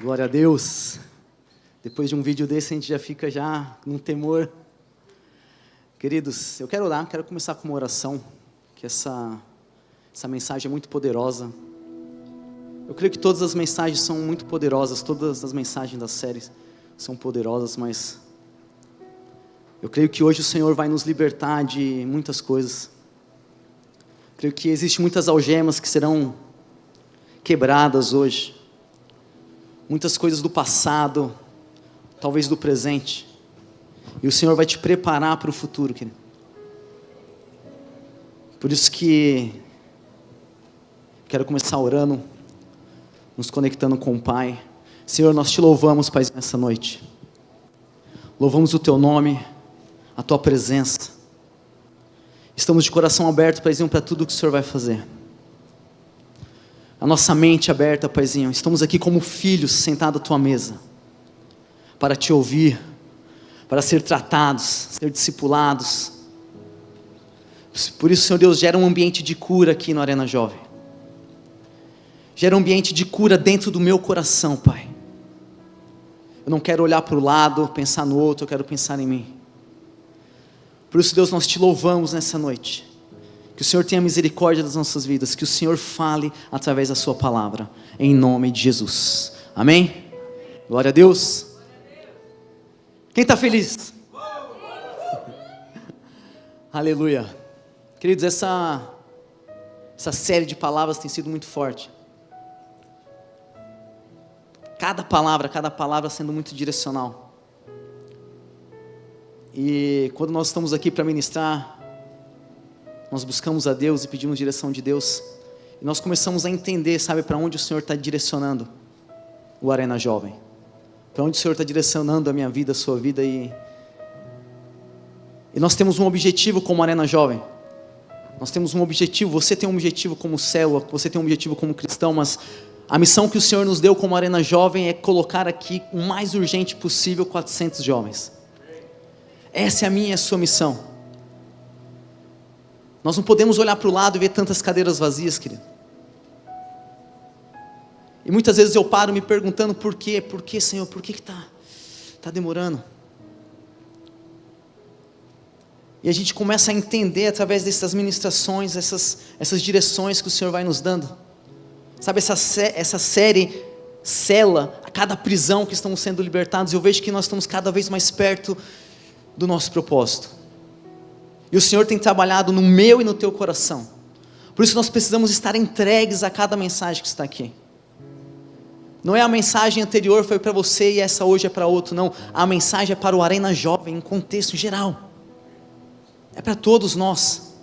Glória a Deus. Depois de um vídeo desse a gente já fica num temor. Queridos, eu quero orar, quero começar com uma oração, que essa mensagem é muito poderosa. Eu creio que todas as mensagens são muito poderosas, todas as mensagens da série são poderosas, mas eu creio que hoje o Senhor vai nos libertar de muitas coisas. Creio que existem muitas algemas que serão quebradas hoje. Muitas coisas do passado, talvez do presente. E o Senhor vai te preparar para o futuro, querido. Por isso que quero começar orando, nos conectando com o Pai. Senhor, nós te louvamos, Pai, nessa noite. Louvamos o Teu nome, a Tua presença. Estamos de coração aberto, Paizinho, para tudo que o Senhor vai fazer. A nossa mente aberta, Paizinho. Estamos aqui como filhos, sentados à Tua mesa, para Te ouvir, para ser tratados, ser discipulados. Por isso, Senhor Deus, gera um ambiente de cura aqui na Arena Jovem. Gera um ambiente de cura dentro do meu coração, Pai. Eu não quero olhar para o lado, pensar no outro, eu quero pensar em mim. Por isso, Deus, nós Te louvamos nessa noite. Que o Senhor tenha misericórdia das nossas vidas, que o Senhor fale através da Sua palavra, em nome de Jesus. Amém? Glória a Deus. Quem está feliz? Aleluia. Queridos, essa série de palavras tem sido muito forte. Cada palavra sendo muito direcional. E quando nós estamos aqui para ministrar, nós buscamos a Deus e pedimos direção de Deus. E nós começamos a entender, sabe, para onde o Senhor está direcionando o Arena Jovem. Para onde o Senhor está direcionando a minha vida, a sua vida. E nós temos um objetivo como Arena Jovem. Nós temos um objetivo, você tem um objetivo como célula, você tem um objetivo como cristão, mas a missão que o Senhor nos deu como Arena Jovem é colocar aqui o mais urgente possível 400 jovens. Essa é a minha e a sua missão. Nós não podemos olhar para o lado e ver tantas cadeiras vazias, querido. E muitas vezes eu paro me perguntando por quê? Por quê, Senhor? Por que está demorando? E a gente começa a entender através dessas ministrações, essas direções que o Senhor vai nos dando. Sabe, essa série cela a cada prisão que estamos sendo libertados. Eu vejo que nós estamos cada vez mais perto do nosso propósito. E o Senhor tem trabalhado no meu e no teu coração. Por isso nós precisamos estar entregues a cada mensagem que está aqui. Não é a mensagem anterior foi para você e essa hoje é para outro, não. A mensagem é para o Arena Jovem, em contexto geral. É para todos nós.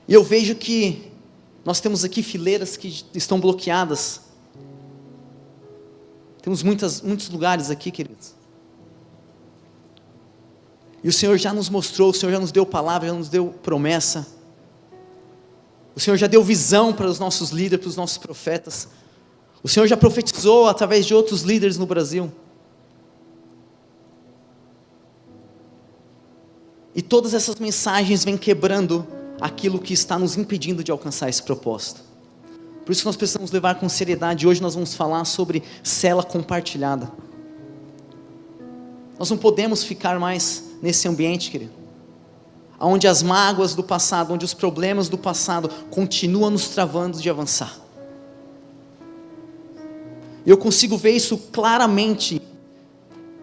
E eu vejo que nós temos aqui fileiras que estão bloqueadas. Temos muitos lugares aqui, queridos. E o Senhor já nos mostrou, o Senhor já nos deu palavra, já nos deu promessa. O Senhor já deu visão para os nossos líderes, para os nossos profetas. O Senhor já profetizou através de outros líderes no Brasil. E todas essas mensagens vêm quebrando aquilo que está nos impedindo de alcançar esse propósito. Por isso nós precisamos levar com seriedade. Hoje nós vamos falar sobre cela compartilhada. Nós não podemos ficar mais nesse ambiente, querido, onde as mágoas do passado, onde os problemas do passado continuam nos travando de avançar. Eu consigo ver isso claramente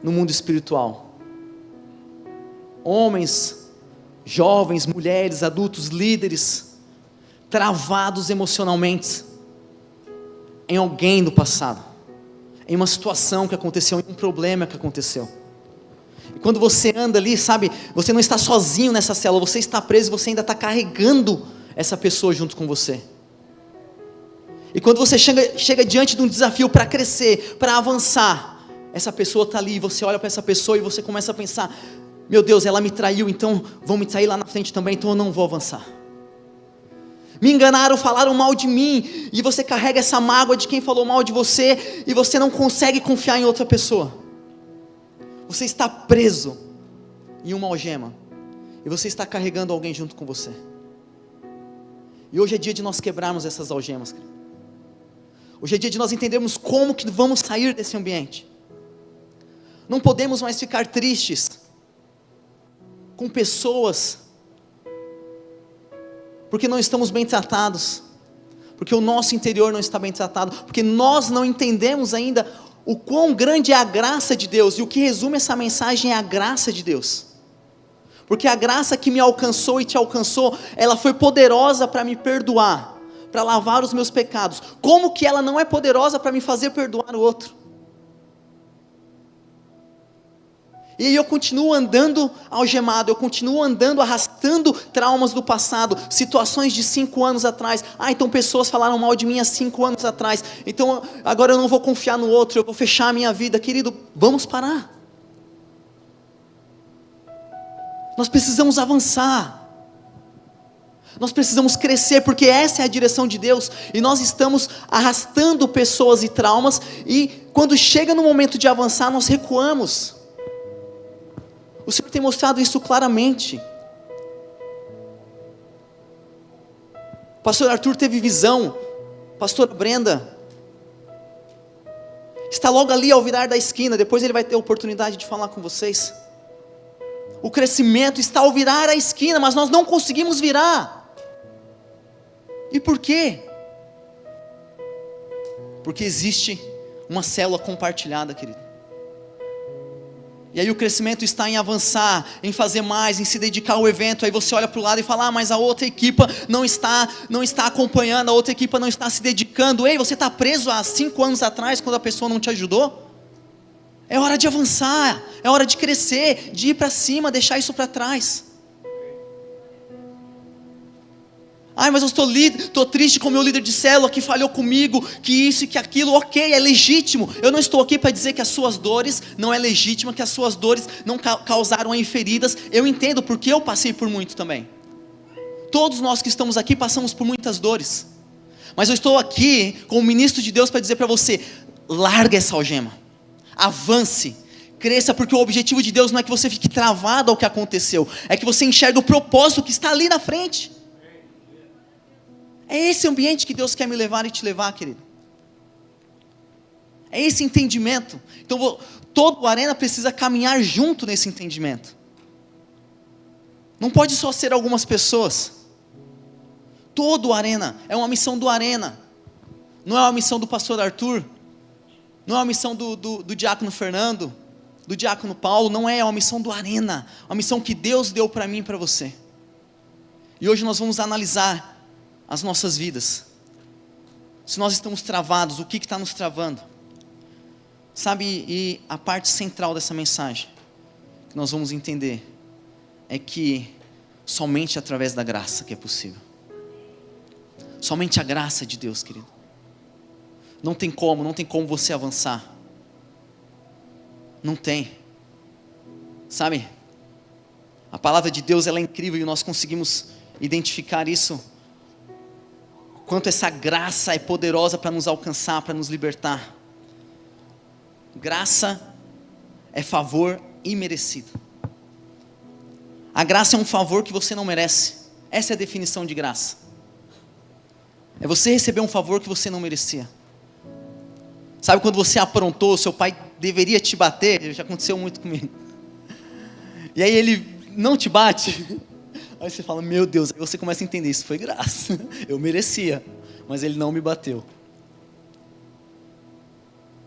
no mundo espiritual. Homens, jovens, mulheres, adultos, líderes, travados emocionalmente em alguém do passado, em uma situação que aconteceu, em um problema que aconteceu. E quando você anda ali, sabe, você não está sozinho nessa célula, você está preso e você ainda está carregando essa pessoa junto com você. E quando você chega diante de um desafio para crescer, para avançar, essa pessoa está ali, e você olha para essa pessoa e você começa a pensar, meu Deus, ela me traiu, então vão me trair lá na frente também, então eu não vou avançar. Me enganaram, falaram mal de mim, e você carrega essa mágoa de quem falou mal de você, e você não consegue confiar em outra pessoa. Você está preso em uma algema, e você está carregando alguém junto com você. E hoje é dia de nós quebrarmos essas algemas, querido. Hoje é dia de nós entendermos como que vamos sair desse ambiente. Não podemos mais ficar tristes com pessoas porque não estamos bem tratados, porque o nosso interior não está bem tratado, porque nós não entendemos ainda o quão grande é a graça de Deus. E o que resume essa mensagem é a graça de Deus. Porque a graça que me alcançou e te alcançou, ela foi poderosa para me perdoar, para lavar os meus pecados. Como que ela não é poderosa para me fazer perdoar o outro? E aí eu continuo andando algemado, eu continuo andando arrastando traumas do passado, situações de 5 anos atrás. Então pessoas falaram mal de mim há 5 anos atrás, então agora eu não vou confiar no outro, eu vou fechar a minha vida. Querido, vamos parar. Nós precisamos avançar. Nós precisamos crescer, porque essa é a direção de Deus, e nós estamos arrastando pessoas e traumas, e quando chega no momento de avançar, nós recuamos. O Senhor tem mostrado isso claramente. Pastor Arthur teve visão, pastora Brenda está logo ali ao virar da esquina, depois ele vai ter a oportunidade de falar com vocês. O crescimento está ao virar a esquina, mas nós não conseguimos virar. E por quê? Porque existe uma célula compartilhada, querido. E aí o crescimento está em avançar, em fazer mais, em se dedicar ao evento. Aí você olha para o lado e fala: mas a outra equipa não está acompanhando, a outra equipa não está se dedicando. Ei, você está preso há 5 anos atrás, quando a pessoa não te ajudou? É hora de avançar, é hora de crescer, de ir para cima, deixar isso para trás. Mas eu estou triste com o meu líder de célula que falhou comigo, que isso e que aquilo. Ok, é legítimo. Eu não estou aqui para dizer que as suas dores não é legítima, que as suas dores não causaram aí feridas. Eu entendo, porque eu passei por muito também. Todos nós que estamos aqui passamos por muitas dores. Mas eu estou aqui como ministro de Deus para dizer para você: larga essa algema, avance, cresça, porque o objetivo de Deus não é que você fique travado ao que aconteceu, é que você enxergue o propósito que está ali na frente. É esse ambiente que Deus quer me levar e te levar, querido. É esse entendimento. Então todo o Arena precisa caminhar junto nesse entendimento. Não pode só ser algumas pessoas. Todo o Arena é uma missão do Arena. Não é uma missão do pastor Arthur. Não é uma missão do diácono Fernando, do diácono Paulo. Não é uma missão do Arena. Uma missão que Deus deu para mim e para você. E hoje nós vamos analisar as nossas vidas. Se nós estamos travados, o que está nos travando? Sabe, e a parte central dessa mensagem que nós vamos entender é que somente através da graça que é possível. Somente a graça de Deus, querido. Não tem como você avançar. Não tem. Sabe, a palavra de Deus ela é incrível e nós conseguimos identificar isso. Quanto essa graça é poderosa para nos alcançar, para nos libertar. Graça é favor imerecido. A graça é um favor que você não merece. Essa é a definição de graça. É você receber um favor que você não merecia. Sabe quando você aprontou, seu pai deveria te bater? Já aconteceu muito comigo. E aí ele não te bate. Aí você fala: meu Deus, aí você começa a entender, isso foi graça, eu merecia, mas ele não me bateu.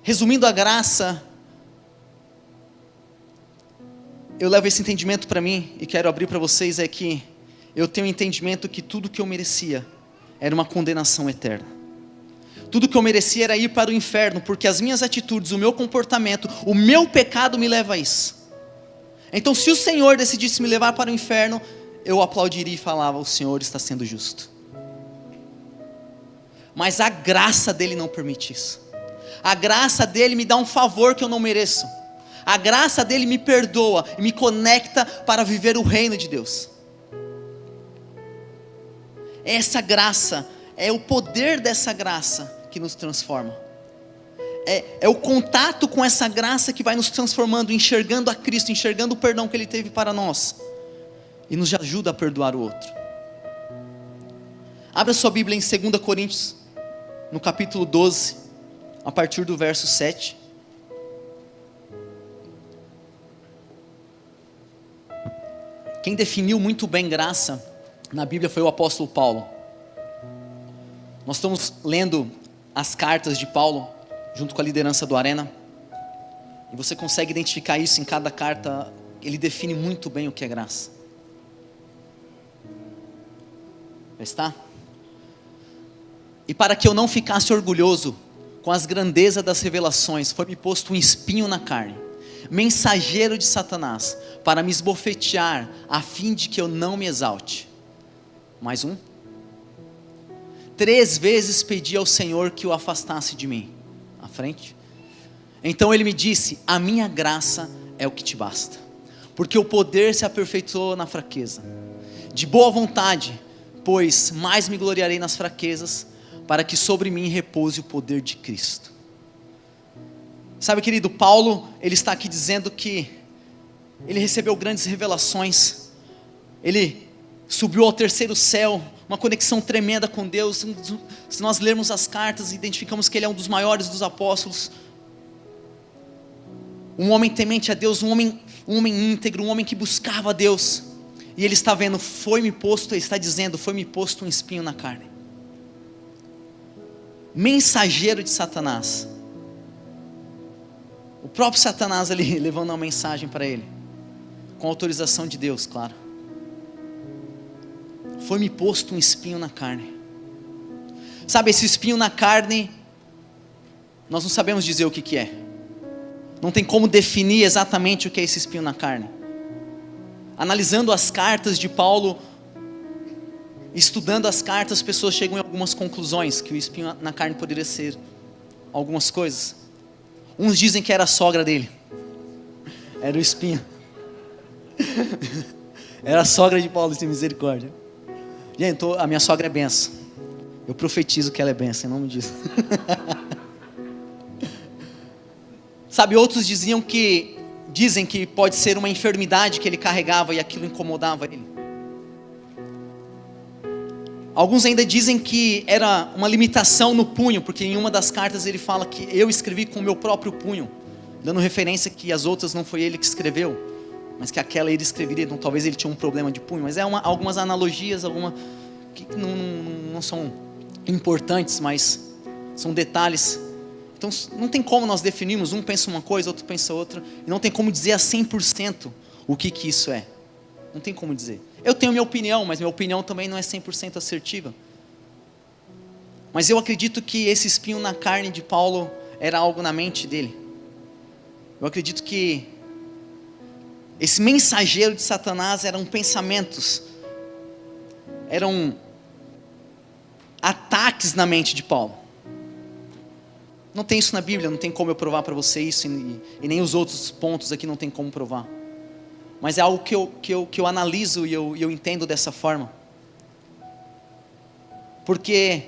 Resumindo a graça, eu levo esse entendimento para mim, e quero abrir para vocês, é que eu tenho o entendimento que tudo que eu merecia, era uma condenação eterna. Tudo que eu merecia era ir para o inferno, porque as minhas atitudes, o meu comportamento, o meu pecado me leva a isso. Então se o Senhor decidisse me levar para o inferno, eu aplaudiria e falava: o Senhor está sendo justo. Mas a graça dele não permite isso. A graça dele me dá um favor que eu não mereço. A graça dele me perdoa e me conecta para viver o reino de Deus. Essa graça, é o poder dessa graça que nos transforma. É o contato com essa graça que vai nos transformando, enxergando a Cristo, enxergando o perdão que Ele teve para nós. E nos ajuda a perdoar o outro. Abra sua Bíblia em 2 Coríntios, no capítulo 12. a partir do verso 7. Quem definiu muito bem graça na Bíblia foi o apóstolo Paulo. Nós estamos lendo as cartas de Paulo, junto com a liderança do Arena, e você consegue identificar isso em cada carta. Ele define muito bem o que é graça. Está? E para que eu não ficasse orgulhoso com as grandezas das revelações, foi-me posto um espinho na carne, mensageiro de Satanás, para me esbofetear, a fim de que eu não me exalte. Mais um. 3 vezes pedi ao Senhor que o afastasse de mim. À frente. Então ele me disse: a minha graça é o que te basta, porque o poder se aperfeiçoa na fraqueza. De boa vontade, pois mais me gloriarei nas fraquezas, para que sobre mim repouse o poder de Cristo. Sabe, querido, Paulo, ele está aqui dizendo que ele recebeu grandes revelações, ele subiu ao 3º céu, uma conexão tremenda com Deus. Se nós lermos as cartas, identificamos que ele é um dos maiores dos apóstolos, um homem temente a Deus, um homem íntegro, um homem que buscava a Deus. E ele está vendo, ele está dizendo, foi-me posto um espinho na carne. Mensageiro de Satanás. O próprio Satanás ali levando uma mensagem para ele, com autorização de Deus, claro. Foi-me posto um espinho na carne. Sabe, esse espinho na carne, nós não sabemos dizer o que é. Não tem como definir exatamente o que é esse espinho na carne. Analisando as cartas de Paulo, estudando as cartas, as pessoas chegam em algumas conclusões, que o espinho na carne poderia ser algumas coisas. Uns dizem que era a sogra dele, era o espinho. Era a sogra de Paulo, sem misericórdia. Gente, a minha sogra é benção. Eu profetizo que ela é benção, em nome disso. Sabe, outros dizem que pode ser uma enfermidade que ele carregava e aquilo incomodava ele. Alguns ainda dizem que era uma limitação no punho, porque em uma das cartas ele fala que eu escrevi com o meu próprio punho, dando referência que as outras não foi ele que escreveu, mas que aquela ele escreveria. Então talvez ele tinha um problema de punho. Mas algumas analogias, que não são importantes, mas são detalhes. Então não tem como nós definirmos, um pensa uma coisa, outro pensa outra, e não tem como dizer a 100% o que isso é. Não tem como dizer. Eu tenho minha opinião, mas minha opinião também não é 100% assertiva. Mas eu acredito que esse espinho na carne de Paulo era algo na mente dele. Eu acredito que esse mensageiro de Satanás eram pensamentos, eram ataques na mente de Paulo. Não tem isso na Bíblia, não tem como eu provar para você isso, e nem os outros pontos aqui não tem como provar. Mas é algo que eu analiso e eu entendo dessa forma. Porque,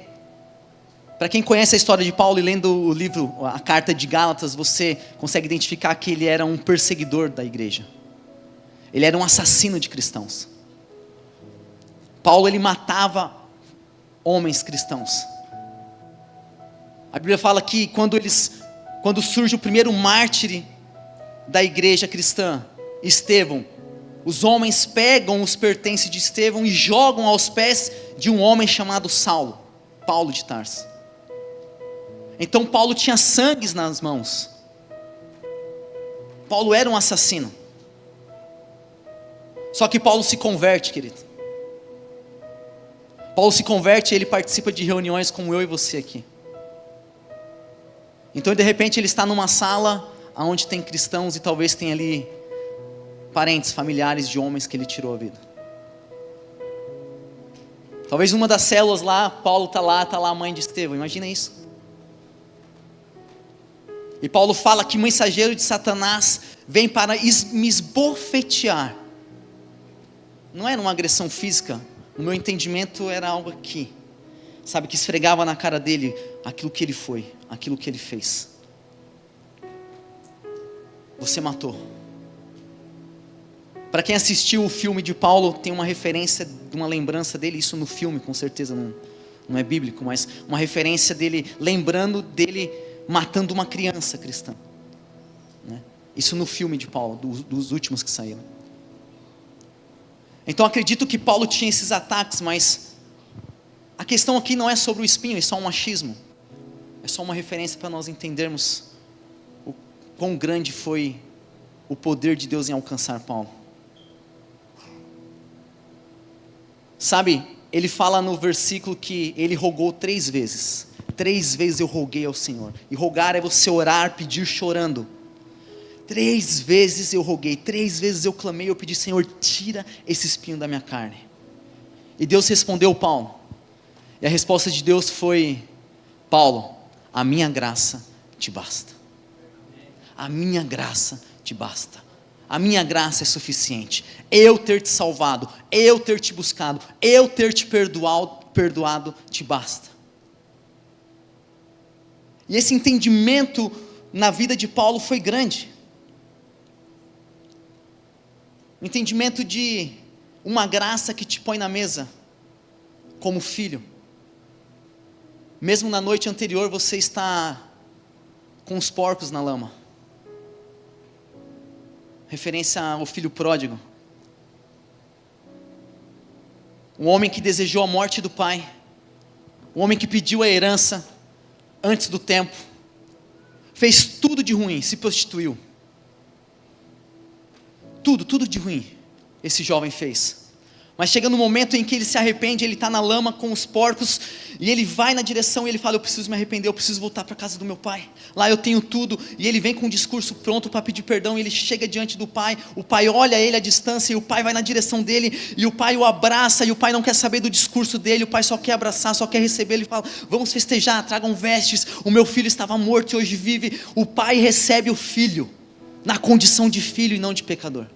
para quem conhece a história de Paulo e lendo o livro, a carta de Gálatas, você consegue identificar que ele era um perseguidor da igreja. Ele era um assassino de cristãos. Paulo, ele matava homens cristãos. A Bíblia fala que quando surge o primeiro mártir da igreja cristã, Estevão, os homens pegam os pertences de Estevão e jogam aos pés de um homem chamado Saulo, Paulo de Tarso. Então Paulo tinha sangue nas mãos. Paulo era um assassino. Só que Paulo se converte, querido. Paulo se converte e ele participa de reuniões como eu e você aqui. Então de repente ele está numa sala onde tem cristãos e talvez tenha ali parentes, familiares de homens que ele tirou a vida. Talvez uma das células lá, Paulo está lá a mãe de Estevão, imagina isso. E Paulo fala que o mensageiro de Satanás vem para me esbofetear. Não era uma agressão física, no meu entendimento era algo aqui, sabe, que esfregava na cara dele aquilo que ele foi, aquilo que ele fez. Você matou. Para quem assistiu o filme de Paulo, tem uma referência, uma lembrança dele, isso no filme com certeza não é bíblico, mas uma referência dele, lembrando dele matando uma criança cristã, né? Isso no filme de Paulo, dos últimos que saíram. Então acredito que Paulo tinha esses ataques, mas a questão aqui não é sobre o espinho, é só um machismo. É só uma referência para nós entendermos o quão grande foi o poder de Deus em alcançar Paulo. Sabe, ele fala no versículo que ele rogou 3 vezes. 3 vezes eu roguei ao Senhor. E rogar é você orar, pedir chorando. 3 vezes eu roguei, 3 vezes eu clamei, eu pedi: Senhor, tira esse espinho da minha carne. E Deus respondeu Paulo. E a resposta de Deus foi: Paulo, a minha graça te basta. A minha graça te basta. A minha graça é suficiente. Eu ter te salvado, eu ter te buscado, eu ter te perdoado te basta. E esse entendimento na vida de Paulo foi grande. O entendimento de uma graça que te põe na mesa como filho. Mesmo na noite anterior você está com os porcos na lama. Referência ao filho pródigo. Um homem que desejou a morte do pai. Um homem que pediu a herança antes do tempo. Fez tudo de ruim, se prostituiu. Tudo de ruim esse jovem fez. Mas chega no momento em que ele se arrepende, ele está na lama com os porcos, e ele vai na direção e ele fala: eu preciso me arrepender, eu preciso voltar para a casa do meu pai, lá eu tenho tudo. E ele vem com um discurso pronto para pedir perdão, e ele chega diante do pai, o pai olha ele à distância, e o pai vai na direção dele, e o pai o abraça, e o pai não quer saber do discurso dele, o pai só quer abraçar, só quer receber. Ele fala: vamos festejar, tragam vestes, o meu filho estava morto e hoje vive. O pai recebe o filho, na condição de filho e não de pecador.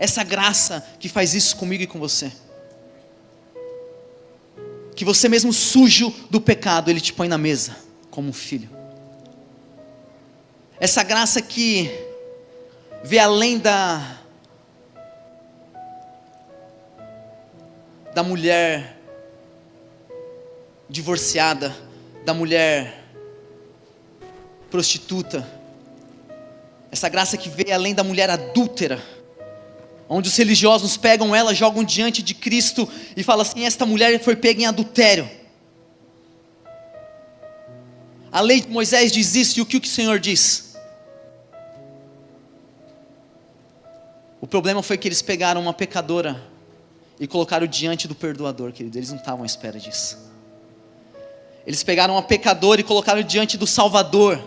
Essa graça que faz isso comigo e com você. Que você mesmo sujo do pecado, Ele te põe na mesa como um filho. Essa graça que vê além da mulher divorciada, da mulher prostituta. Essa graça que vê além da mulher adúltera, onde os religiosos pegam ela, jogam diante de Cristo e falam assim: esta mulher foi pega em adultério. A lei de Moisés diz isso, e o que o Senhor diz? O problema foi que eles pegaram uma pecadora e colocaram diante do perdoador, querido. Eles não estavam à espera disso. Eles pegaram uma pecadora e colocaram diante do Salvador.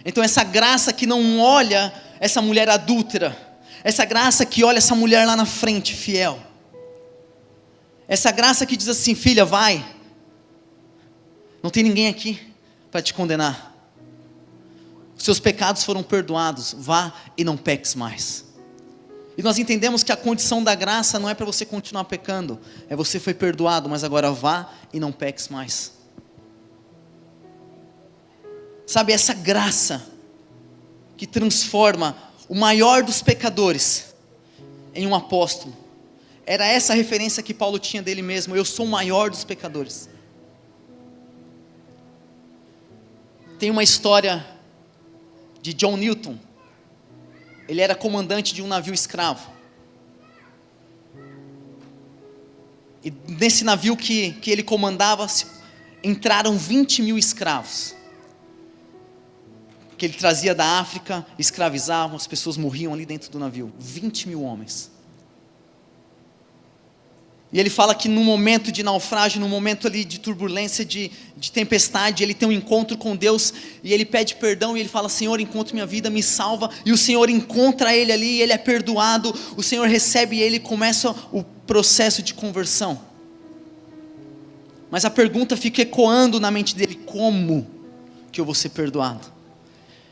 Então essa graça que não olha essa mulher adúltera, essa graça que olha essa mulher lá na frente, fiel, essa graça que diz assim: filha, vai, não tem ninguém aqui para te condenar, os seus pecados foram perdoados, vá e não peques mais. E nós entendemos que a condição da graça não é para você continuar pecando, é: você foi perdoado, mas agora vá e não peques mais. Sabe, essa graça que transforma o maior dos pecadores em um apóstolo. Era essa a referência que Paulo tinha dele mesmo: eu sou o maior dos pecadores. Tem uma história de John Newton. Ele era comandante de um navio escravo. E nesse navio que ele comandava, entraram 20.000 escravos. Que ele trazia da África, escravizavam, as pessoas morriam ali dentro do navio. 20.000 homens. E ele fala que no momento de naufrágio, no momento ali de turbulência, de tempestade, ele tem um encontro com Deus, e ele pede perdão, e ele fala: Senhor, encontra minha vida, me salva. E o Senhor encontra ele ali, e ele é perdoado. O Senhor recebe ele, e começa o processo de conversão. Mas a pergunta fica ecoando na mente dele: como que eu vou ser perdoado?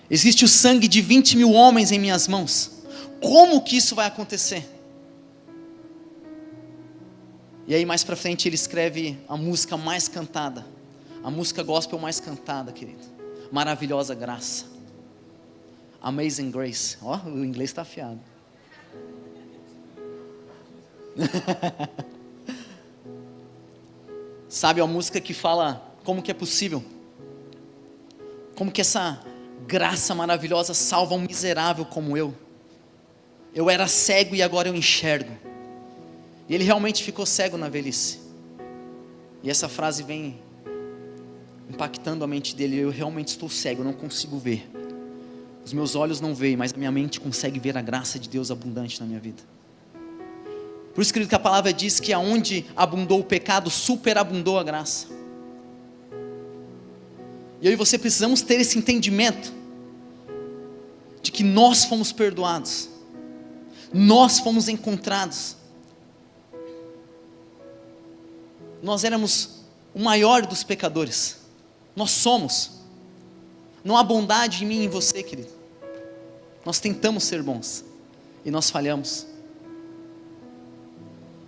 Existe o sangue de 20.000 homens em minhas mãos. Como que isso vai acontecer? E aí mais para frente ele escreve a música mais cantada, a música gospel mais cantada, querido. Maravilhosa graça. Amazing Grace. Ó, o inglês está afiado. Sabe, a música que fala como que é possível, como que essa graça maravilhosa salva um miserável como eu. Eu era cego e agora eu enxergo. E ele realmente ficou cego na velhice. E essa frase vem impactando a mente dele. Eu realmente estou cego, eu não consigo ver. Os meus olhos não veem, mas a minha mente consegue ver a graça de Deus abundante na minha vida. Por isso, querido, que a palavra diz que aonde abundou o pecado, superabundou a graça. E eu e você precisamos ter esse entendimento de que nós fomos perdoados, nós fomos encontrados. Nós éramos o maior dos pecadores, nós somos. Não há bondade em mim e em você, querido. Nós tentamos ser bons e nós falhamos.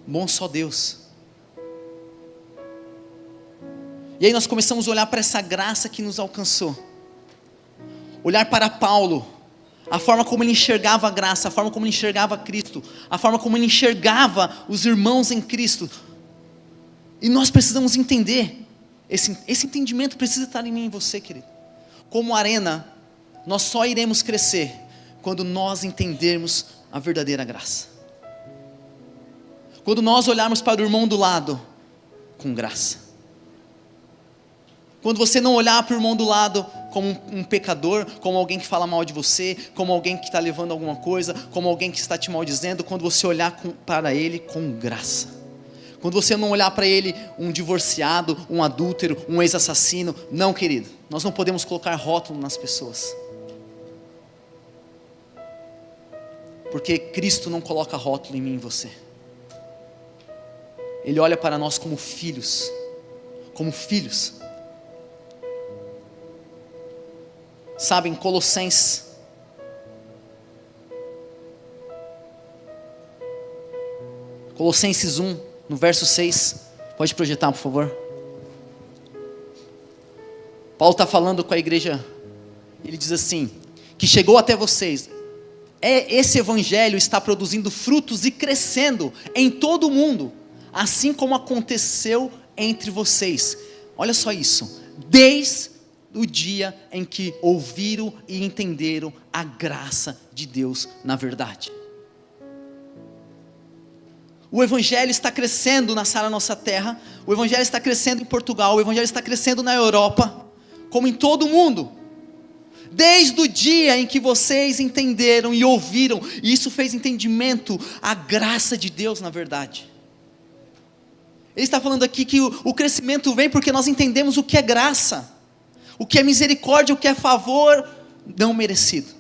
Bom só Deus. E aí nós começamos a olhar para essa graça que nos alcançou. Olhar para Paulo, a forma como ele enxergava a graça, a forma como ele enxergava Cristo, a forma como ele enxergava os irmãos em Cristo. E nós precisamos entender, esse entendimento precisa estar em mim e em você, querido. Como arena, nós só iremos crescer quando nós entendermos a verdadeira graça. Quando nós olharmos para o irmão do lado com graça. Quando você não olhar para o irmão do lado como um pecador, como alguém que fala mal de você, como alguém que está levando alguma coisa, como alguém que está te maldizendo, quando você olhar para ele com graça. Quando você não olhar para ele um divorciado, um adúltero, um ex-assassino. Não, querido, nós não podemos colocar rótulo nas pessoas. Porque Cristo não coloca rótulo em mim e em você. Ele olha para nós como filhos. Como filhos. Sabe, em Colossenses, Colossenses 1, no verso 6, pode projetar, por favor. Paulo está falando com a igreja, ele diz assim, que chegou até vocês, esse evangelho está produzindo frutos e crescendo em todo o mundo, assim como aconteceu entre vocês. Olha só isso, desde o dia em que ouviram e entenderam a graça de Deus na verdade. O evangelho está crescendo na Sara Nossa Terra, o evangelho está crescendo em Portugal, o evangelho está crescendo na Europa, como em todo o mundo. Desde o dia em que vocês entenderam e ouviram, e isso fez entendimento, a graça de Deus na verdade. Ele está falando aqui que o crescimento vem porque nós entendemos o que é graça, o que é misericórdia, o que é favor não merecido.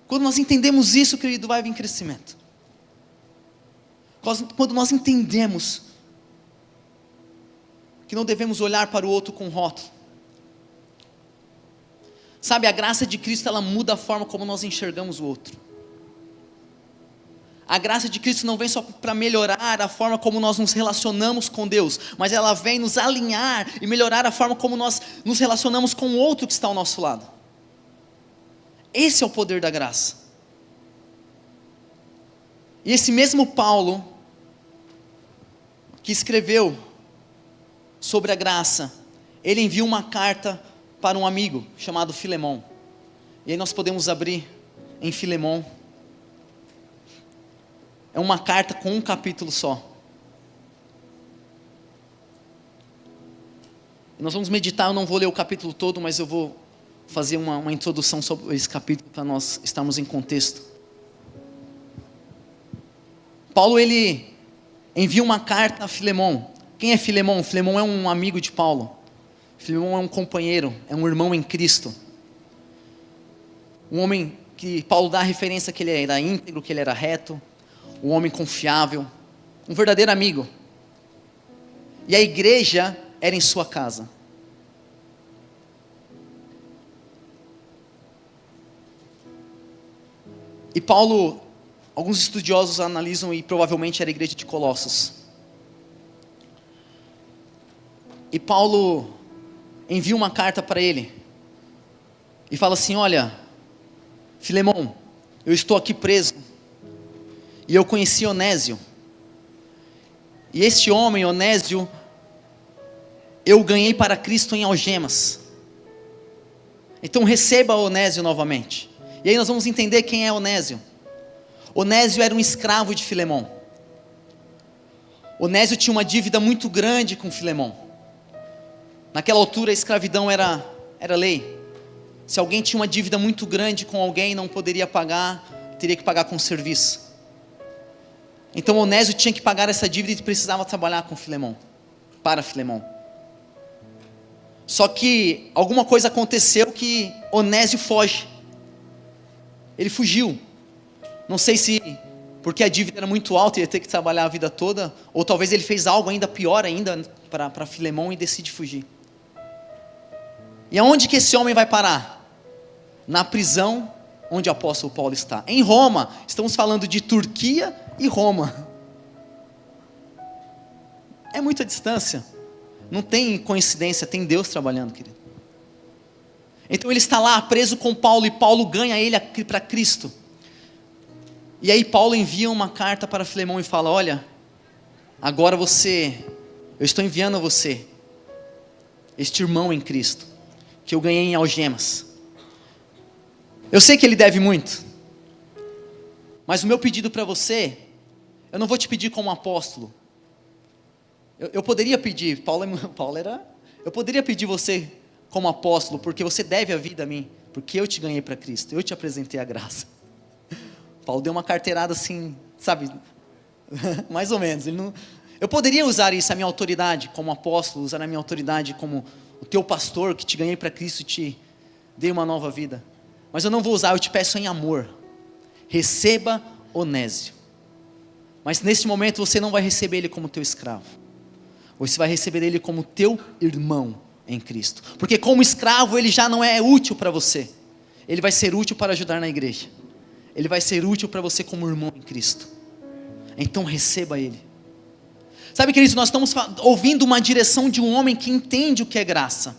Quando nós entendemos isso, querido, vai vir crescimento. Quando nós entendemos que não devemos olhar para o outro com rótulo. Sabe, a graça de Cristo, ela muda a forma como nós enxergamos o outro. A graça de Cristo não vem só para melhorar a forma como nós nos relacionamos com Deus, mas ela vem nos alinhar e melhorar a forma como nós nos relacionamos com o outro que está ao nosso lado. Esse é o poder da graça. E esse mesmo Paulo, que escreveu sobre a graça, ele enviou uma carta para um amigo chamado Filemão. E aí nós podemos abrir em Filemão. É uma carta com um capítulo só. E nós vamos meditar, eu não vou ler o capítulo todo, mas eu vou fazer uma introdução sobre esse capítulo para nós estarmos em contexto. Paulo, ele envia uma carta a Filemão. Quem é Filemão? Filemão é um amigo de Paulo. Filemão é um companheiro, é um irmão em Cristo. Um homem que Paulo dá a referência que ele era íntegro, que ele era reto. Um homem confiável, um verdadeiro amigo. E a igreja era em sua casa. E Paulo, alguns estudiosos analisam e provavelmente era a igreja de Colossos. E Paulo envia uma carta para ele. E fala assim, olha, Filemão, eu estou aqui preso. E eu conheci Onésio. E este homem, Onésio, eu ganhei para Cristo em algemas. Então receba Onésio novamente. E aí nós vamos entender quem é Onésio. Onésio era um escravo de Filemão. Onésio tinha uma dívida muito grande com Filemão. Naquela altura a escravidão era lei. Se alguém tinha uma dívida muito grande com alguém, não poderia pagar, teria que pagar com serviço. Então Onésio tinha que pagar essa dívida e precisava trabalhar com Filemão, para Filemão. Só que alguma coisa aconteceu que Onésio foge. Ele fugiu. Não sei se porque a dívida era muito alta e ia ter que trabalhar a vida toda, ou talvez ele fez algo ainda pior ainda para Filemão e decide fugir. E aonde que esse homem vai parar? Na prisão onde o apóstolo Paulo está. Em Roma, estamos falando de Turquia e Roma. É muita distância. Não tem coincidência, tem Deus trabalhando, querido. Então ele está lá preso com Paulo, e Paulo ganha ele para Cristo. E aí Paulo envia uma carta para Filemão e fala: olha, agora eu estou enviando a você este irmão em Cristo, que eu ganhei em algemas. Eu sei que ele deve muito, mas o meu pedido para você, eu não vou te pedir como apóstolo. Eu poderia pedir, eu poderia pedir você como apóstolo, porque você deve a vida a mim, porque eu te ganhei para Cristo, eu te apresentei a graça. Paulo deu uma carteirada assim, sabe, mais ou menos. Eu poderia usar isso, a minha autoridade como apóstolo, usar a minha autoridade como o teu pastor, que te ganhei para Cristo e te dei uma nova vida. Mas eu não vou usar, eu te peço em amor. Receba Onésio. Mas neste momento você não vai receber ele como teu escravo. Você vai receber ele como teu irmão em Cristo. Porque como escravo ele já não é útil para você. Ele vai ser útil para ajudar na igreja. Ele vai ser útil para você como irmão em Cristo. Então receba ele. Sabe, queridos, nós estamos ouvindo uma direção de um homem que entende o que é graça.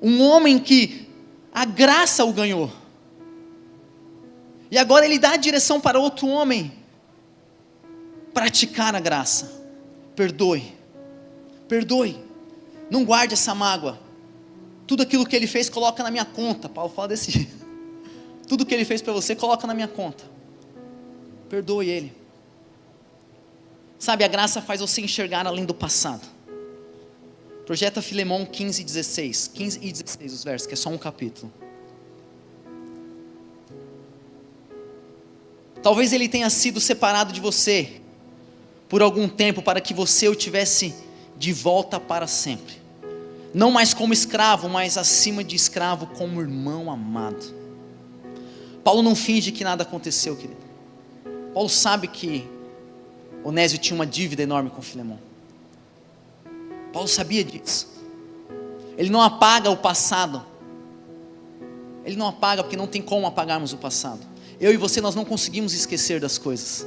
Um homem que a graça o ganhou. E agora ele dá a direção para outro homem praticar a graça. Perdoe. Perdoe. Não guarde essa mágoa. Tudo aquilo que ele fez, coloca na minha conta. Paulo fala desse jeito. Tudo que ele fez para você, coloca na minha conta. Perdoe ele. Sabe, a graça faz você enxergar além do passado. Projeta Filemão 15 e 16. 15 e 16 os versos, que é só um capítulo. Talvez ele tenha sido separado de você por algum tempo, para que você o tivesse de volta para sempre. Não mais como escravo, mas acima de escravo, como irmão amado. Paulo não finge que nada aconteceu, querido. Paulo sabe que Onésio tinha uma dívida enorme com Filemão. Paulo sabia disso. Ele não apaga o passado. Ele não apaga, porque não tem como apagarmos o passado. Eu e você, nós não conseguimos esquecer das coisas.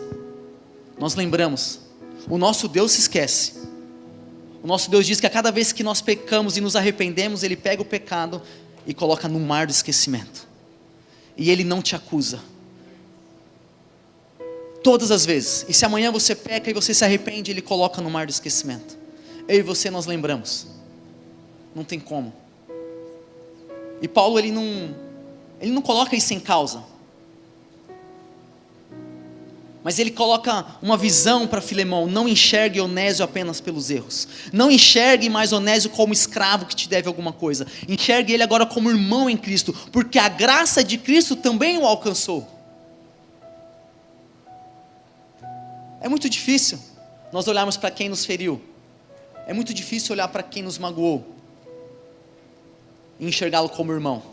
Nós lembramos. O nosso Deus se esquece. O nosso Deus diz que a cada vez que nós pecamos e nos arrependemos, Ele pega o pecado e coloca no mar do esquecimento. E Ele não te acusa. Todas as vezes. E se amanhã você peca e você se arrepende, Ele coloca no mar do esquecimento. Eu e você, nós lembramos. Não tem como. E Paulo, ele não coloca isso em causa. Mas ele coloca uma visão para Filemão: não enxergue Onésio apenas pelos erros. Não enxergue mais Onésio como escravo que te deve alguma coisa. Enxergue ele agora como irmão em Cristo, porque a graça de Cristo também o alcançou. É muito difícil nós olharmos para quem nos feriu. É muito difícil olhar para quem nos magoou e enxergá-lo como irmão.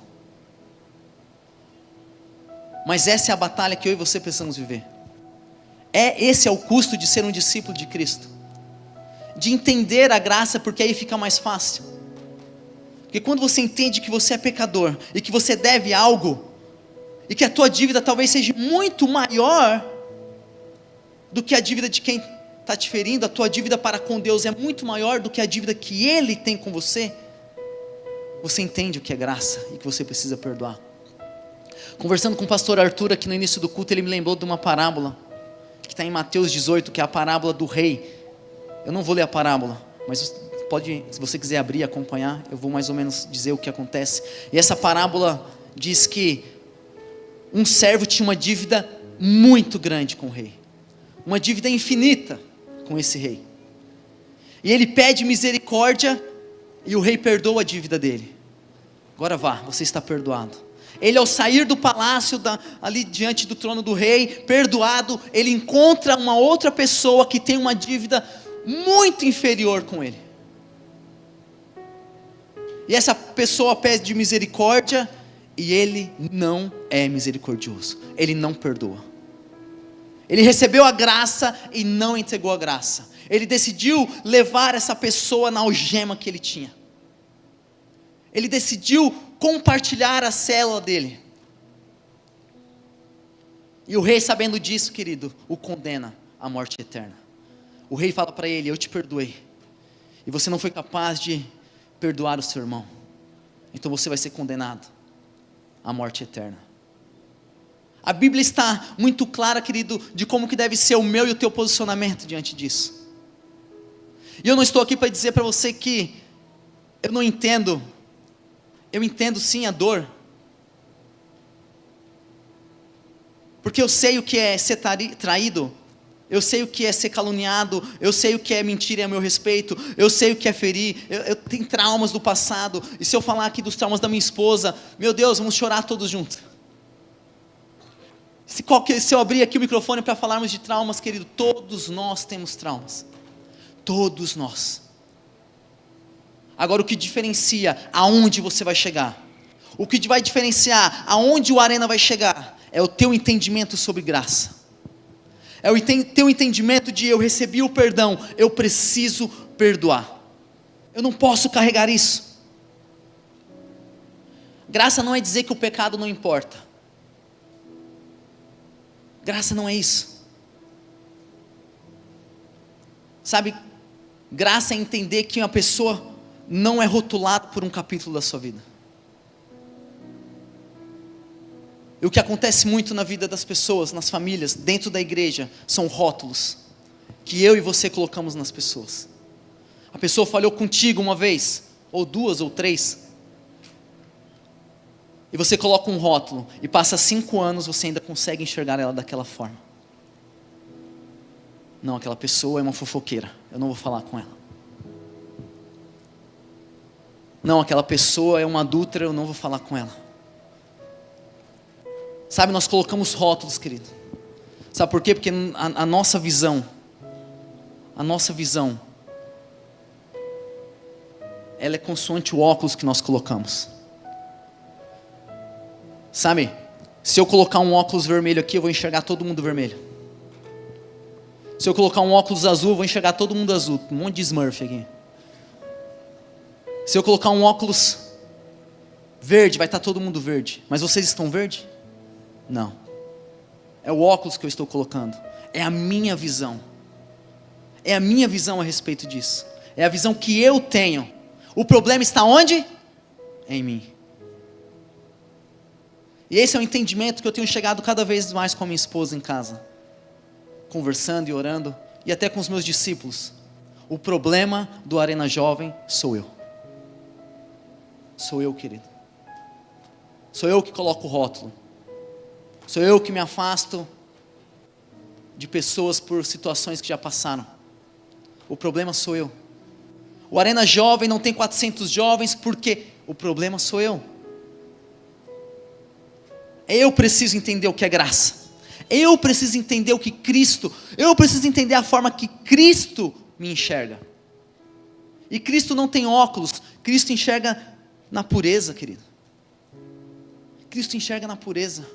Mas essa é a batalha que eu e você precisamos viver. Esse é o custo de ser um discípulo de Cristo. De entender a graça, porque aí fica mais fácil. Porque quando você entende que você é pecador e que você deve algo, e que a tua dívida talvez seja muito maior do que a dívida de quem está te ferindo, a tua dívida para com Deus é muito maior do que a dívida que Ele tem com você, você entende o que é graça e que você precisa perdoar. Conversando com o pastor Arthur aqui no início do culto, ele me lembrou de uma parábola que está em Mateus 18, que é a parábola do rei Eu não vou ler a parábola, mas pode, se você quiser abrir e acompanhar, eu vou mais ou menos dizer o que acontece. E essa parábola diz que um servo tinha uma dívida muito grande com o rei, uma dívida infinita com esse rei, e ele pede misericórdia, e o rei perdoa a dívida dele. Agora vá, você está perdoado. Ele, ao sair do palácio, ali diante do trono do rei, perdoado, ele encontra uma outra pessoa que tem uma dívida muito inferior com ele, e essa pessoa pede misericórdia, e ele não é misericordioso, ele não perdoa. Ele recebeu a graça e não entregou a graça. Ele decidiu levar essa pessoa na algema que ele tinha. Ele decidiu compartilhar a célula dele. E o rei, sabendo disso, querido, o condena à morte eterna. O rei fala para ele: eu te perdoei, e você não foi capaz de perdoar o seu irmão, então você vai ser condenado à morte eterna. A Bíblia está muito clara, querido, de como que deve ser o meu e o teu posicionamento diante disso. E eu não estou aqui para dizer para você que eu não entendo. Eu entendo sim a dor, porque eu sei o que é ser traído, eu sei o que é ser caluniado, eu sei o que é mentir a meu respeito, eu sei o que é ferir, eu tenho traumas do passado, e se eu falar aqui dos traumas da minha esposa, meu Deus, vamos chorar todos juntos. Se eu abrir aqui o microfone para falarmos de traumas, querido, todos nós temos traumas, todos nós. Agora, o que diferencia aonde você vai chegar, o que vai diferenciar aonde o Arena vai chegar, é o teu entendimento sobre graça, é o teu entendimento de: eu recebi o perdão, eu preciso perdoar, eu não posso carregar isso. Graça não é dizer que o pecado não importa, graça não é isso, sabe? Graça é entender que uma pessoa não é rotulada por um capítulo da sua vida. E o que acontece muito na vida das pessoas, nas famílias, dentro da igreja, são rótulos que eu e você colocamos nas pessoas. A pessoa falhou contigo uma vez, ou duas, ou três, e você coloca um rótulo, e passa 5 anos, você ainda consegue enxergar ela daquela forma. Não, aquela pessoa é uma fofoqueira, eu não vou falar com ela. Não, aquela pessoa é uma adúltera, eu não vou falar com ela. Sabe, nós colocamos rótulos, querido. Sabe por quê? Porque a nossa visão, ela é consoante o óculos que nós colocamos. Sabe, se eu colocar um óculos vermelho aqui, eu vou enxergar todo mundo vermelho. Se eu colocar um óculos azul, eu vou enxergar todo mundo azul. Um monte de Smurf aqui. Se eu colocar um óculos verde, vai estar todo mundo verde. Mas vocês estão verde? Não. É o óculos que eu estou colocando. É a minha visão. É a minha visão a respeito disso. É a visão que eu tenho. O problema está onde? Em mim. E esse é o entendimento que eu tenho chegado cada vez mais com a minha esposa em casa, conversando e orando, e até com os meus discípulos. O problema do Arena Jovem sou eu. Sou eu, querido. Sou eu que coloco o rótulo. Sou eu que me afasto de pessoas por situações que já passaram. O problema sou eu. O Arena Jovem não tem 400 jovens porque o problema sou eu. Eu preciso entender o que é graça. Eu preciso entender o que Cristo, eu preciso entender a forma que Cristo me enxerga. E Cristo não tem óculos, Cristo enxerga na pureza, querido. Cristo enxerga na pureza.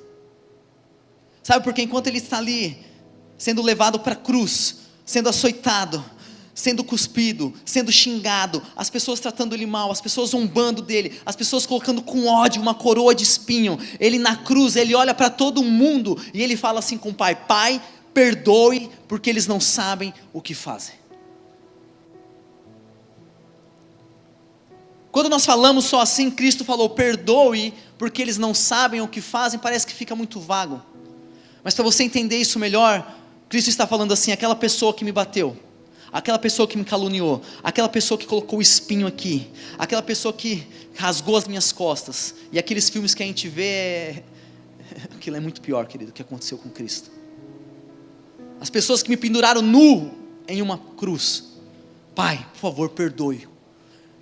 Sabe, porque enquanto Ele está ali, sendo levado para a cruz, sendo açoitado, sendo cuspido, sendo xingado, as pessoas tratando Ele mal, as pessoas zombando dEle, as pessoas colocando com ódio uma coroa de espinho, Ele na cruz, Ele olha para todo mundo, e Ele fala assim com o Pai: Pai, perdoe, porque eles não sabem o que fazem. Quando nós falamos só assim, Cristo falou perdoe, porque eles não sabem o que fazem, parece que fica muito vago. Mas para você entender isso melhor, Cristo está falando assim: aquela pessoa que me bateu, aquela pessoa que me caluniou, aquela pessoa que colocou o espinho aqui, aquela pessoa que rasgou as minhas costas. E aqueles filmes que a gente vê, aquilo é muito pior, querido, que aconteceu com Cristo. As pessoas que me penduraram nu em uma cruz. Pai, por favor, perdoe.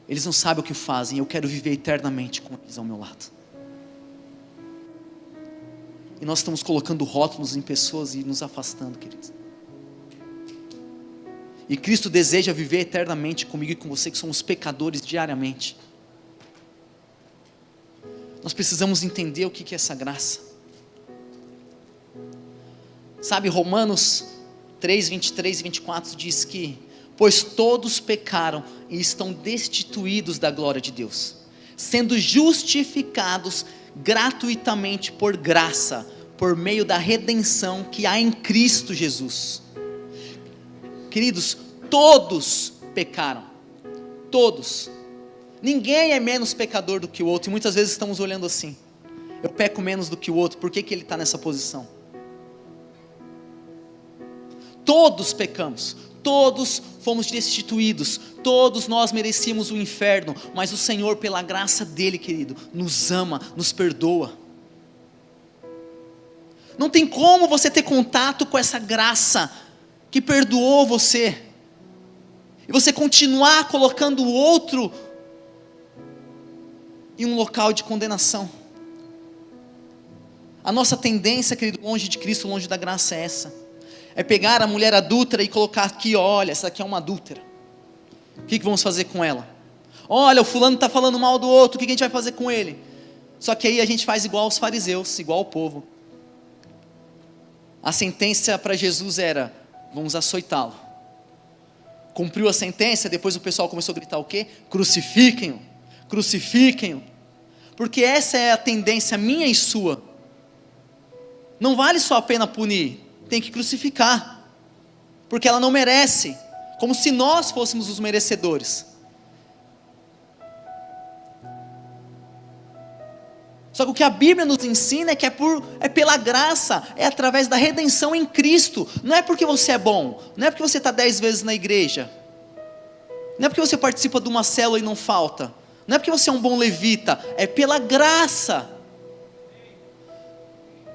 Eles não sabem o que fazem, eu quero viver eternamente com eles ao meu lado. E nós estamos colocando rótulos em pessoas e nos afastando, queridos. E Cristo deseja viver eternamente comigo e com você, que somos pecadores diariamente. Nós precisamos entender o que é essa graça. Sabe, Romanos 3, 23 e 24 diz que: pois todos pecaram e estão destituídos da glória de Deus, sendo justificados gratuitamente por graça, por meio da redenção que há em Cristo Jesus. Queridos, todos pecaram, todos. Ninguém é menos pecador do que o outro, e muitas vezes estamos olhando assim: eu peco menos do que o outro, por que ele está nessa posição? Todos pecamos, todos fomos destituídos, todos nós merecíamos o inferno, mas o Senhor, pela graça dele, querido, nos ama, nos perdoa. Não tem como você ter contato com essa graça que perdoou você, e você continuar colocando o outro em um local de condenação. A nossa tendência, querido, longe de Cristo, longe da graça, é essa: é pegar a mulher adúltera e colocar aqui, olha, essa aqui é uma adúltera, o que vamos fazer com ela? Olha, o fulano está falando mal do outro, o que a gente vai fazer com ele? Só que aí a gente faz igual aos fariseus, igual ao povo. A sentença para Jesus era: vamos açoitá-lo. Cumpriu a sentença, depois o pessoal começou a gritar o quê? Crucifiquem-o, crucifiquem-o. Porque essa é a tendência minha e sua. Não vale só a pena punir, tem que crucificar, porque ela não merece, como se nós fôssemos os merecedores. Só que o que a Bíblia nos ensina é que é pela graça, é através da redenção em Cristo. Não é porque você é bom, não é porque você está 10 vezes na igreja, não é porque você participa de uma célula e não falta, não é porque você é um bom levita, é pela graça.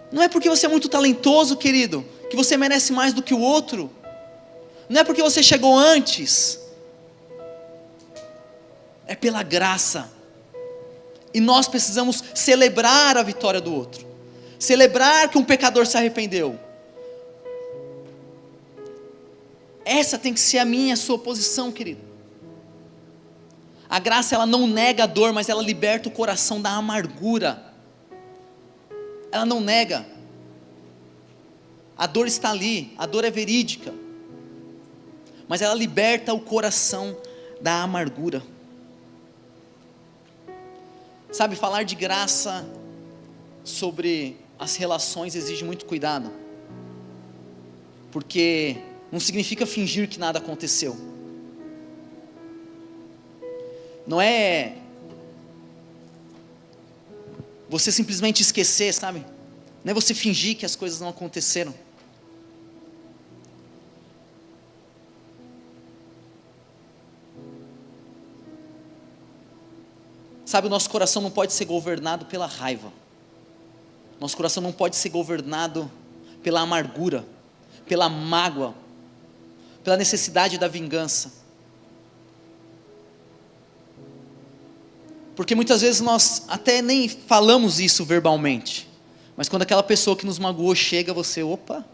Não é porque você é muito talentoso, querido, que você merece mais do que o outro. Não é porque você chegou antes, é pela graça. E nós precisamos celebrar a vitória do outro, celebrar que um pecador se arrependeu. Essa tem que ser a minha e a sua posição, querido. A graça, ela não nega a dor, mas ela liberta o coração da amargura. Ela não nega. A dor está ali, a dor é verídica, mas ela liberta o coração da amargura. Sabe, falar de graça sobre as relações exige muito cuidado, porque não significa fingir que nada aconteceu. Não é você simplesmente esquecer, sabe? Não é você fingir que as coisas não aconteceram. Sabe, o nosso coração não pode ser governado pela raiva. Nosso coração não pode ser governado pela amargura, pela mágoa, pela necessidade da vingança. Porque muitas vezes nós até nem falamos isso verbalmente, mas quando aquela pessoa que nos magoou chega, você, opa,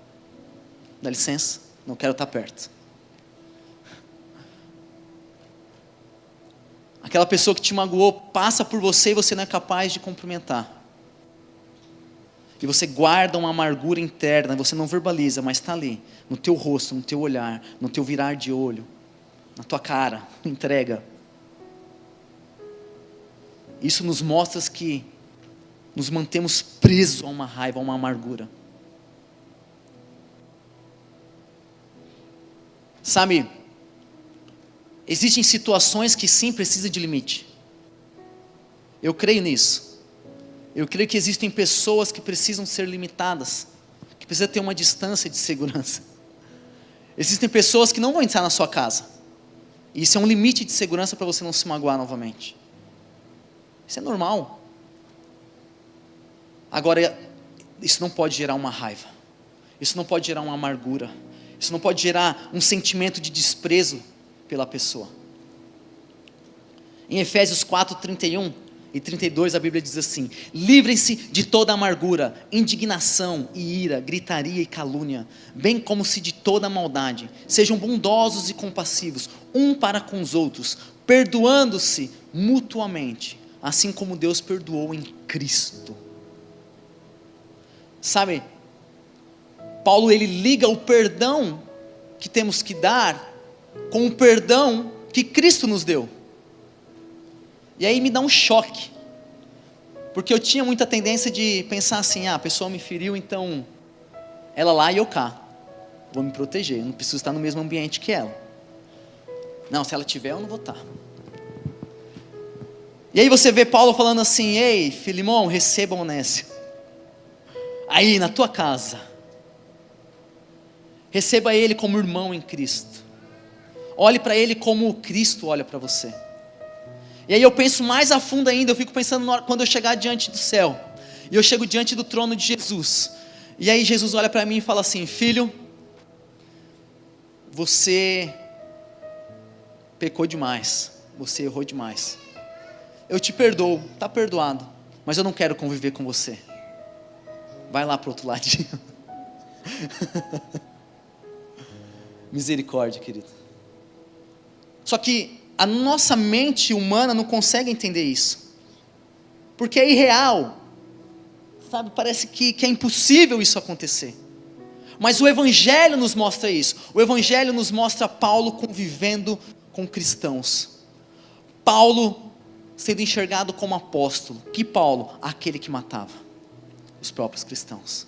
dá licença, não quero estar perto. Aquela pessoa que te magoou passa por você e você não é capaz de cumprimentar. E você guarda uma amargura interna, você não verbaliza, mas está ali, no teu rosto, no teu olhar, no teu virar de olho, na tua cara, entrega. Isso nos mostra que nos mantemos presos a uma raiva, a uma amargura. Sabe, existem situações que sim precisam de limite. Eu creio nisso. Eu creio que existem pessoas que precisam ser limitadas, que precisam ter uma distância de segurança. Existem pessoas que não vão entrar na sua casa. E isso é um limite de segurança para você não se magoar novamente. Isso é normal. Agora, isso não pode gerar uma raiva. Isso não pode gerar uma amargura. Isso não pode gerar um sentimento de desprezo pela pessoa. Em Efésios 4, 31 e 32, a Bíblia diz assim: livrem-se de toda amargura, indignação e ira, gritaria e calúnia, bem como se de toda maldade. Sejam bondosos e compassivos, um para com os outros, perdoando-se mutuamente, assim como Deus perdoou em Cristo. Sabe, Paulo ele liga o perdão que temos que dar com o perdão que Cristo nos deu. E aí me dá um choque, porque eu tinha muita tendência de pensar assim: a pessoa me feriu, então ela lá e eu cá, vou me proteger, eu não preciso estar no mesmo ambiente que ela. Não, se ela tiver eu não vou estar. E aí você vê Paulo falando assim: ei, Filemão, receba Onésio aí na tua casa, receba ele como irmão em Cristo, olhe para ele como Cristo olha para você. E aí eu penso mais a fundo ainda, eu fico pensando quando eu chegar diante do céu, e eu chego diante do trono de Jesus, e aí Jesus olha para mim e fala assim: filho, você pecou demais, você errou demais, eu te perdoo, está perdoado, mas eu não quero conviver com você, vai lá para o outro ladinho. Misericórdia, querido. Só que a nossa mente humana não consegue entender isso, porque é irreal, sabe, parece que é impossível isso acontecer, mas o Evangelho nos mostra isso. O Evangelho nos mostra Paulo convivendo com cristãos, Paulo sendo enxergado como apóstolo. Que Paulo? Aquele que matava os próprios cristãos.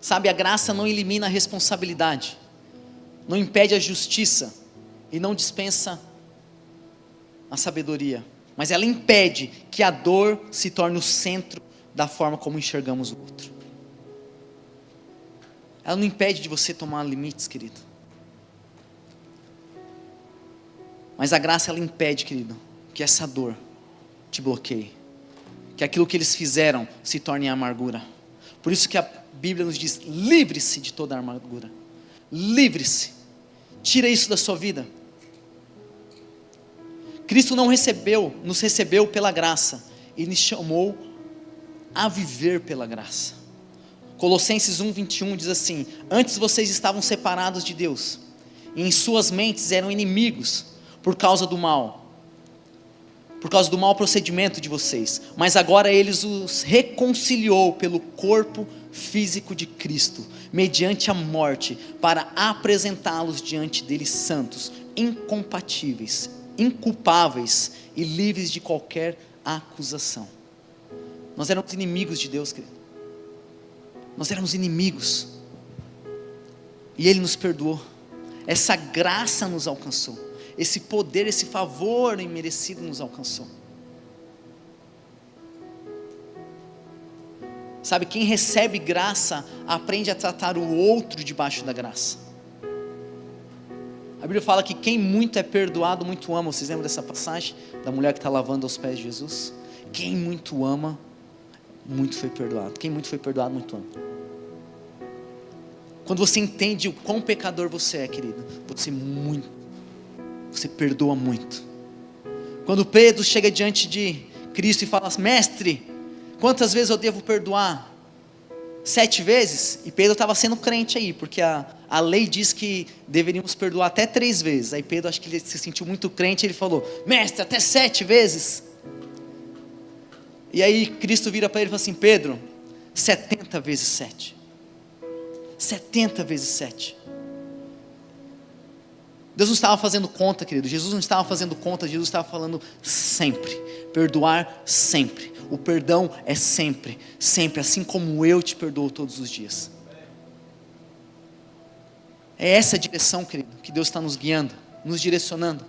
Sabe, a graça não elimina a responsabilidade, não impede a justiça e não dispensa a sabedoria, mas ela impede que a dor se torne o centro da forma como enxergamos o outro. Ela não impede de você tomar limites, querido, mas a graça ela impede, querido, que essa dor te bloqueie, que aquilo que eles fizeram se torne amargura. Por isso que a Bíblia nos diz: livre-se de toda amargura, livre-se, tira isso da sua vida. Cristo nos recebeu pela graça, e nos chamou a viver pela graça. Colossenses 1:21 diz assim: antes vocês estavam separados de Deus, e em suas mentes eram inimigos, por causa do mau procedimento de vocês, mas agora Ele os reconciliou pelo corpo físico de Cristo, mediante a morte, para apresentá-los diante dele santos, incompatíveis, inculpáveis e livres de qualquer acusação. Nós éramos inimigos de Deus, querido. Nós éramos inimigos, e Ele nos perdoou. Essa graça nos alcançou, esse poder, esse favor imerecido nos alcançou. Sabe, quem recebe graça aprende a tratar o outro debaixo da graça. A Bíblia fala que quem muito é perdoado, muito ama. Vocês lembram dessa passagem da mulher que está lavando aos pés de Jesus? Quem muito ama, muito foi perdoado. Quem muito foi perdoado, muito ama. Quando você entende o quão pecador você é, querido, você perdoa muito. Quando Pedro chega diante de Cristo e fala: mestre, quantas vezes eu devo perdoar? 7 vezes? E Pedro estava sendo crente aí, porque a lei diz que deveríamos perdoar até 3 vezes. Aí Pedro, acho que ele se sentiu muito crente, ele falou: mestre, até 7 vezes? E aí Cristo vira para ele e fala assim: Pedro, 70 vezes 7. 70 vezes 7. Deus não estava fazendo conta, querido. Jesus não estava fazendo conta. Jesus estava falando sempre. Perdoar sempre. O perdão é sempre, sempre, assim como eu te perdoo todos os dias. É essa a direção, querido, que Deus está nos guiando, nos direcionando.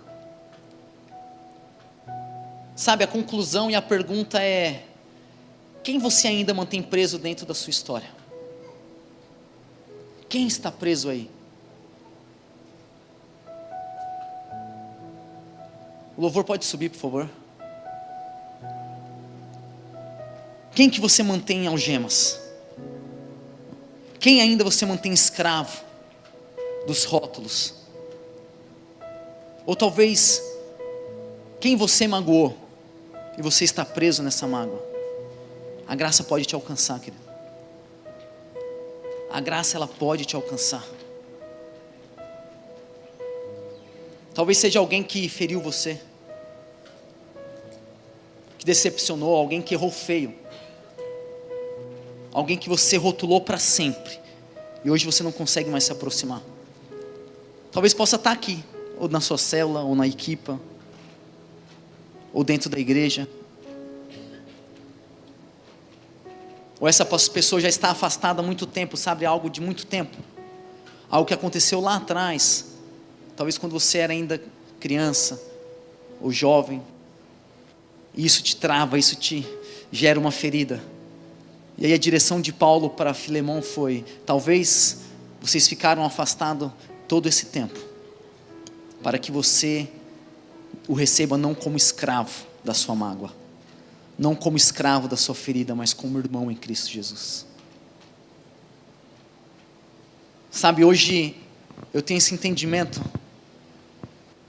Sabe, a conclusão e a pergunta é: Quem você ainda mantém preso dentro da sua história? Quem está preso aí? O louvor pode subir, por favor. Quem que você mantém em algemas? Quem ainda você mantém escravo dos rótulos? Ou talvez, quem você magoou e você está preso nessa mágoa? A graça pode te alcançar, querido. A graça, ela pode te alcançar. Talvez seja alguém que feriu você, que decepcionou, alguém que errou feio, alguém que você rotulou para sempre, e hoje você não consegue mais se aproximar. Talvez possa estar aqui, ou na sua célula, ou na equipa, ou dentro da igreja. Ou essa pessoa já está afastada há muito tempo, sabe, algo de muito tempo, algo que aconteceu lá atrás, talvez quando você era ainda criança, ou jovem, e isso te trava, isso te gera uma ferida. E aí a direção de Paulo para Filemão foi: talvez vocês ficaram afastados todo esse tempo, para que você o receba não como escravo da sua mágoa, não como escravo da sua ferida, mas como irmão em Cristo Jesus. Sabe, hoje eu tenho esse entendimento,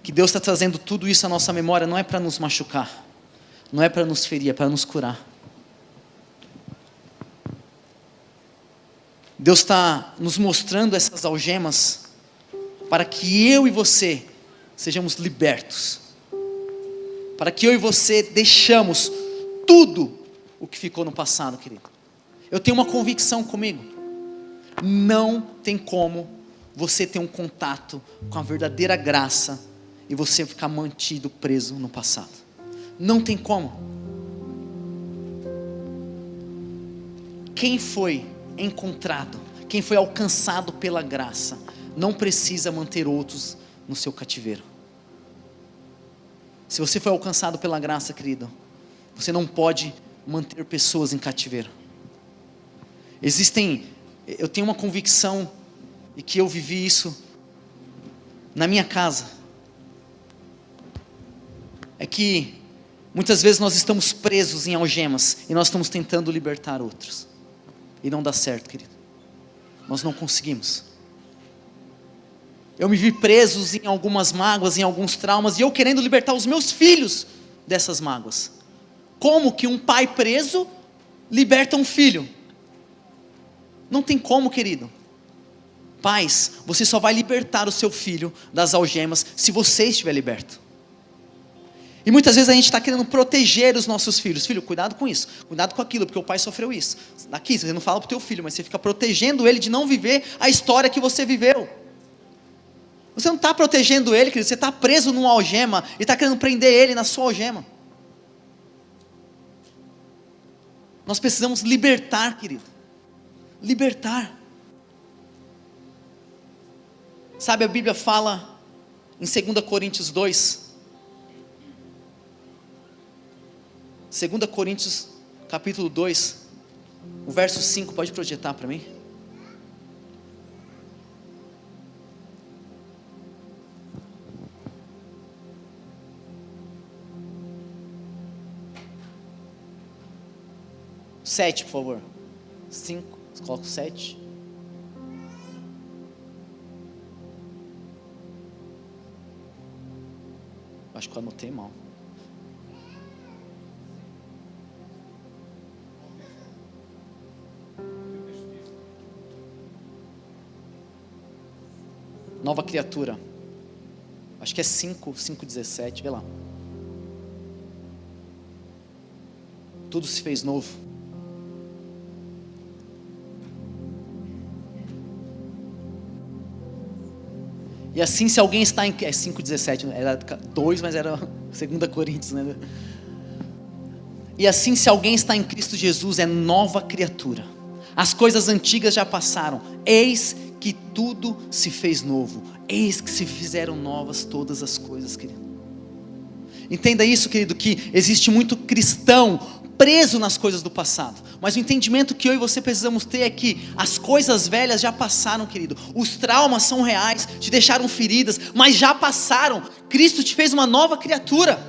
que Deus está trazendo tudo isso à nossa memória, não é para nos machucar, não é para nos ferir, é para nos curar. Deus está nos mostrando essas algemas, para que eu e você sejamos libertos, para que eu e você deixamos tudo o que ficou no passado, querido. Eu tenho uma convicção comigo: não tem como você ter um contato com a verdadeira graça e você ficar mantido preso no passado. Não tem como. Quem foi encontrado, quem foi alcançado pela graça, não precisa manter outros no seu cativeiro. Se você foi alcançado pela graça, querido, você não pode manter pessoas em cativeiro. Eu tenho uma convicção, e que eu vivi isso na minha casa, é que muitas vezes nós estamos presos em algemas, e nós estamos tentando libertar outros, e não dá certo, querido. Nós não conseguimos. Eu me vi preso em algumas mágoas, em alguns traumas, e eu querendo libertar os meus filhos dessas mágoas. Como que um pai preso liberta um filho? Não tem como, querido. Pais, você só vai libertar o seu filho das algemas se você estiver liberto. E muitas vezes a gente está querendo proteger os nossos filhos. Filho, cuidado com isso, cuidado com aquilo, porque o pai sofreu isso. Daqui você não fala para o teu filho, mas você fica protegendo ele de não viver a história que você viveu. Você não está protegendo ele, querido, você está preso numa algema e está querendo prender ele na sua algema. Nós precisamos libertar, querido. Libertar. Sabe, a Bíblia fala em 2 Coríntios 2. 2 Coríntios capítulo 2, o verso 5, pode projetar para mim? Sete, por favor. 5, coloca o 7. Acho que eu anotei mal. Nova criatura. Acho que é 5:17, vê lá. Tudo se fez novo. E assim, se alguém está em... É 5:17, era 2, mas era 2 Coríntios, né? E assim, se alguém está em Cristo Jesus, é nova criatura. As coisas antigas já passaram, eis que tudo se fez novo. Eis que se fizeram novas todas as coisas, querido. Entenda isso, querido, que existe muito cristão preso nas coisas do passado. Mas o entendimento que eu e você precisamos ter é que as coisas velhas já passaram, querido. Os traumas são reais, te deixaram feridas, mas já passaram. Cristo te fez uma nova criatura.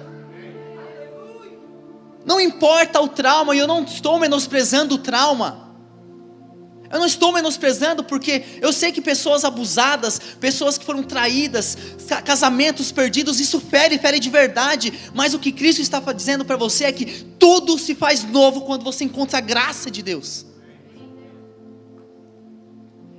Não importa o trauma, e eu não estou menosprezando o trauma. Eu não estou menosprezando, porque eu sei que pessoas abusadas, pessoas que foram traídas, casamentos perdidos, isso fere de verdade. Mas o que Cristo está dizendo para você é que tudo se faz novo quando você encontra a graça de Deus.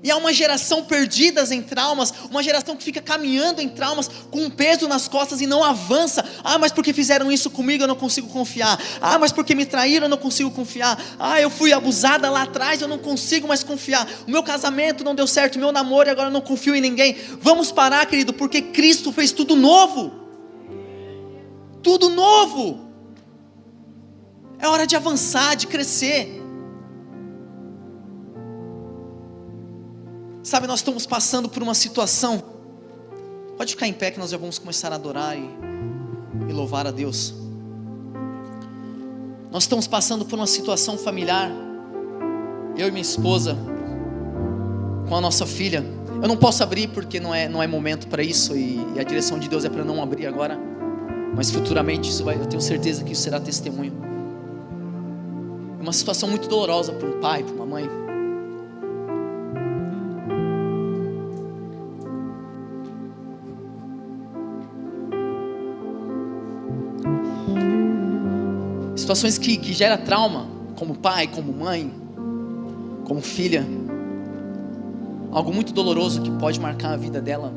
E há uma geração perdida em traumas, uma geração que fica caminhando em traumas, com um peso nas costas e não avança. Mas porque fizeram isso comigo eu não consigo confiar. Mas porque me traíram eu não consigo confiar. Eu fui abusada lá atrás, eu não consigo mais confiar. O meu casamento não deu certo, o meu namoro, e agora eu não confio em ninguém. Vamos parar, querido, porque Cristo fez tudo novo. Tudo novo. É hora de avançar, de crescer. Sabe, nós estamos passando por uma situação. Pode ficar em pé que nós já vamos começar a adorar e louvar a Deus. Nós estamos passando por uma situação familiar. Eu e minha esposa, com a nossa filha. Eu não posso abrir porque não é momento para isso, e a direção de Deus é para não abrir agora. Mas futuramente eu tenho certeza que isso será testemunho. Uma situação muito dolorosa para um pai, para uma mãe. Situações que geram trauma, como pai, como mãe, como filha. Algo muito doloroso que pode marcar a vida dela.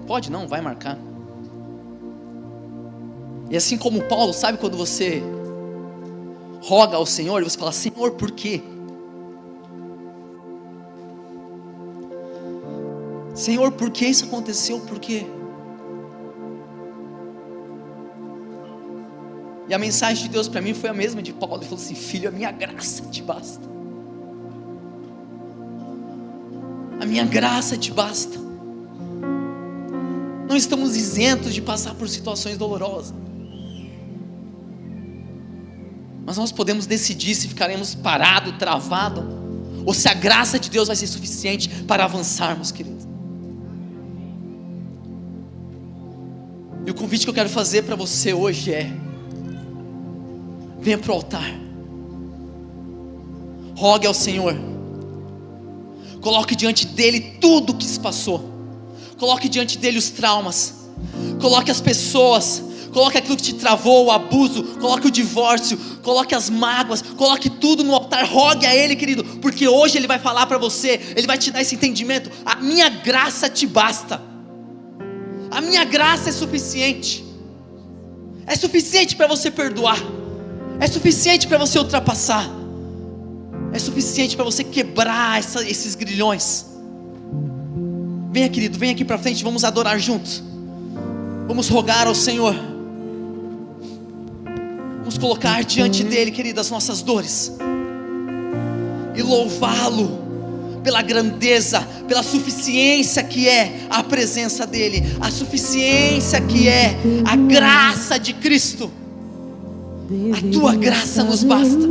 Pode não, vai marcar. E assim como Paulo, sabe quando você roga ao Senhor e você fala: Senhor, por quê? Senhor, por que isso aconteceu? Por quê? E a mensagem de Deus para mim foi a mesma de Paulo. Ele falou assim: filho, a minha graça te basta. A minha graça te basta. Não estamos isentos de passar por situações dolorosas, mas nós podemos decidir se ficaremos parados, travados, ou se a graça de Deus vai ser suficiente para avançarmos, querido. E o convite que eu quero fazer para você hoje é: venha para o altar, rogue ao Senhor, coloque diante dele tudo o que se passou, coloque diante dele os traumas, coloque as pessoas, coloque aquilo que te travou, o abuso, coloque o divórcio, coloque as mágoas, coloque tudo no altar, rogue a ele, querido, porque hoje ele vai falar para você, ele vai te dar esse entendimento: a minha graça te basta, a minha graça é suficiente para você perdoar, é suficiente para você ultrapassar, é suficiente para você quebrar esses grilhões. Venha, querido, venha aqui para frente, vamos adorar juntos, vamos rogar ao Senhor, vamos colocar diante dele, querido, as nossas dores e louvá-lo pela grandeza, pela suficiência que é a presença dele, a suficiência que é a graça de Cristo. A tua graça nos basta.